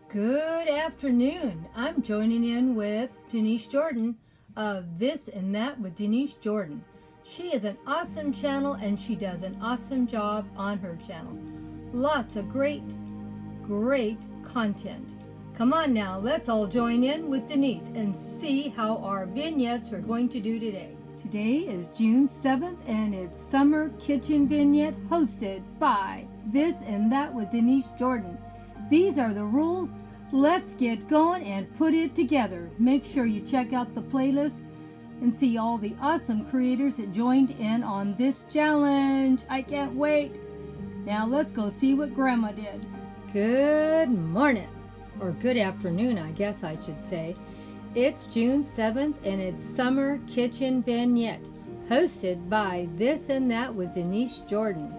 Good afternoon. I'm joining in with Denise Jordan of This and That with Denise Jordan. She is an awesome channel and she does an awesome job on her channel. Lots of great content. Come on now, let's all join in with Denise and see how our vignettes are going to do today. Today is June 7th and it's Summer Kitchen Vignette hosted by This and That with Denise Jordan. These are the rules. Let's get going and put it together. Make sure you check out the playlist and see all the awesome creators that joined in on this challenge. I can't wait. Now let's go see what Grandma did. Good morning, or good afternoon, I guess I should say. It's June 7th and it's Summer Kitchen Vignette hosted by This and That with Denise Jordan.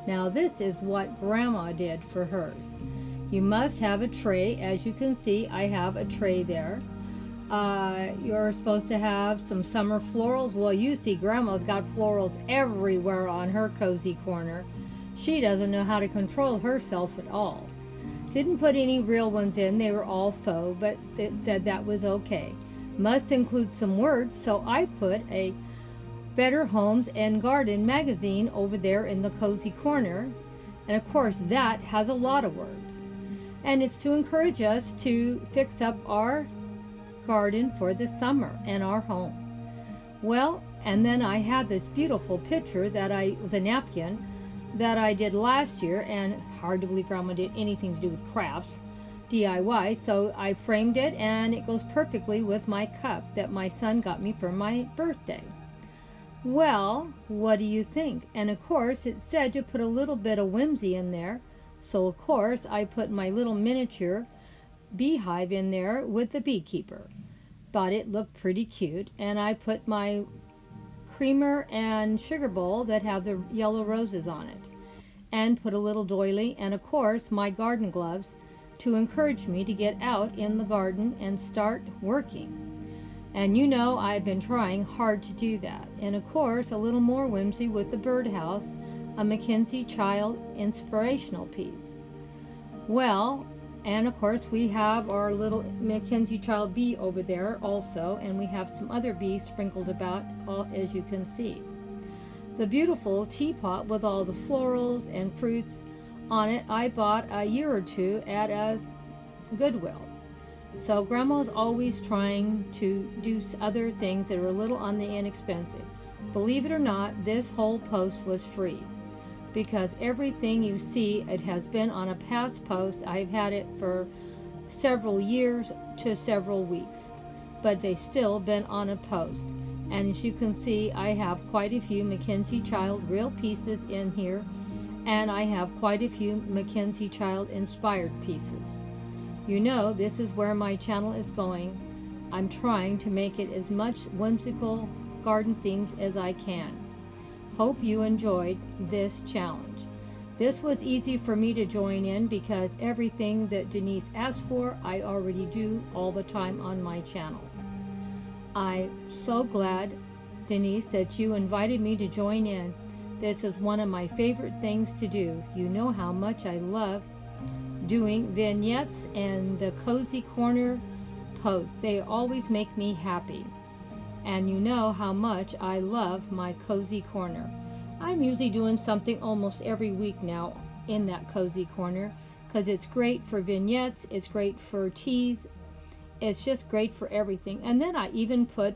Now this is what Grandma did for hers. You must have a tray. As you can see, I have a tray there. You're supposed to have some summer florals. Well, you see Grandma's got florals everywhere on her cozy corner. She doesn't know how to control herself at all. Didn't put any real ones in. They were all faux, but it said that was okay. Must include some words, so I put a Better Homes and Garden magazine over there in the cozy corner. And of course, that has a lot of words. And it's to encourage us to fix up our garden for the summer and our home. Well, and then I had this beautiful picture that was a napkin that I did last year, and hard to believe Grandma did anything to do with crafts, DIY, so I framed it and it goes perfectly with my cup that my son got me for my birthday. Well, what do you think? And of course it said to put a little bit of whimsy in there. So of course I put my little miniature beehive in there with the beekeeper. Thought it looked pretty cute, and I put my creamer and sugar bowl that have the yellow roses on it, and put a little doily, and of course my garden gloves to encourage me to get out in the garden and start working. And you know I've been trying hard to do that. And of course a little more whimsy with the birdhouse, a Mackenzie Child inspirational piece. Well, and of course we have our little Mackenzie Child bee over there also, and we have some other bees sprinkled about, as you can see. The beautiful teapot with all the florals and fruits on it I bought a year or two at a Goodwill. So Grandma's always trying to do other things that are a little on the inexpensive. Believe it or not, this whole post was free, because everything you see, it has been on a past post. I've had it for several years to several weeks, but they've still been on a post. And as you can see, I have quite a few Mackenzie Child real pieces in here, and I have quite a few Mackenzie Child inspired pieces. You know, this is where my channel is going. I'm trying to make it as much whimsical garden themes as I can. Hope you enjoyed this challenge. This was easy for me to join in because everything that Denise asked for, I already do all the time on my channel. I'm so glad, Denise, that you invited me to join in. This is one of my favorite things to do. You know how much I love doing vignettes and the cozy corner posts. They always make me happy. And you know how much I love my cozy corner. I'm usually doing something almost every week now in that cozy corner, because it's great for vignettes, it's great for teas, it's just great for everything. And then I even put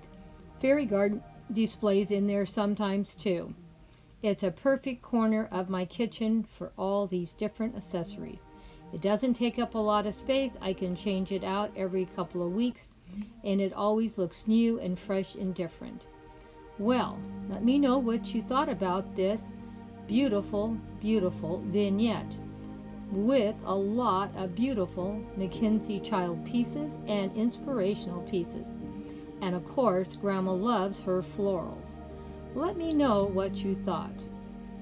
fairy garden displays in there sometimes too. It's a perfect corner of my kitchen for all these different accessories. It doesn't take up a lot of space. I can change it out every couple of weeks, and it always looks new and fresh and different. Well, let me know what you thought about this beautiful, beautiful vignette with a lot of beautiful Mackenzie Child pieces and inspirational pieces. And of course, Grandma loves her florals. Let me know what you thought.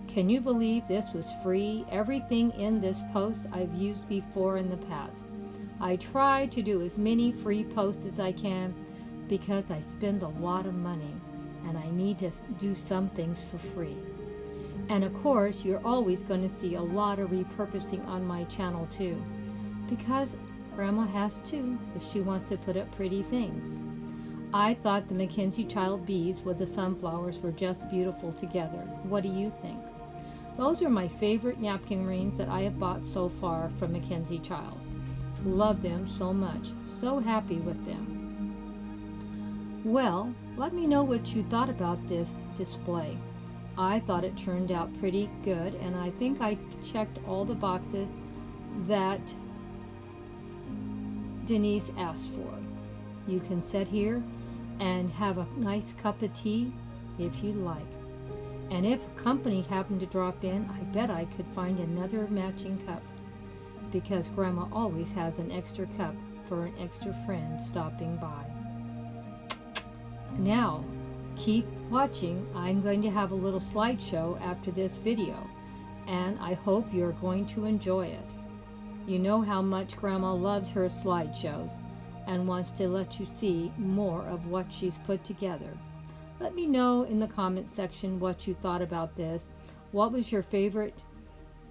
Can you believe this was free? Everything in this post I've used before in the past. I try to do as many free posts as I can because I spend a lot of money and I need to do some things for free. And of course, you're always going to see a lot of repurposing on my channel too, because Grandma has too, if she wants to put up pretty things. I thought the Mackenzie Child bees with the sunflowers were just beautiful together. What do you think? Those are my favorite napkin rings that I have bought so far from Mackenzie Child. Love them so much. So happy with them. Well, let me know what you thought about this display. I thought it turned out pretty good, and I think I checked all the boxes that Denise asked for. You can sit here and have a nice cup of tea if you like. And if company happened to drop in, I bet I could find another matching cup, because Grandma always has an extra cup for an extra friend stopping by. Now, keep watching. I'm going to have a little slideshow after this video, and I hope you're going to enjoy it. You know how much Grandma loves her slideshows and wants to let you see more of what she's put together. Let me know in the comment section what you thought about this. What was your favorite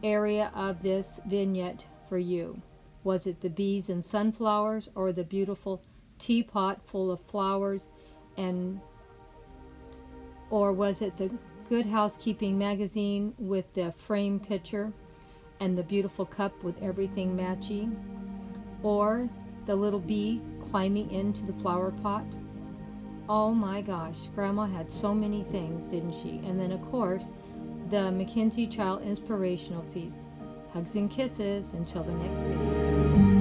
area of this vignette for you? Was it the bees and sunflowers, or the beautiful teapot full of flowers, or was it the Good Housekeeping magazine with the frame picture and the beautiful cup with everything matching, or the little bee climbing into the flower pot? Oh my gosh, Grandma had so many things, didn't she? And then of course, the Mackenzie Child inspirational piece. Hugs and kisses until the next video.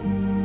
Thank you.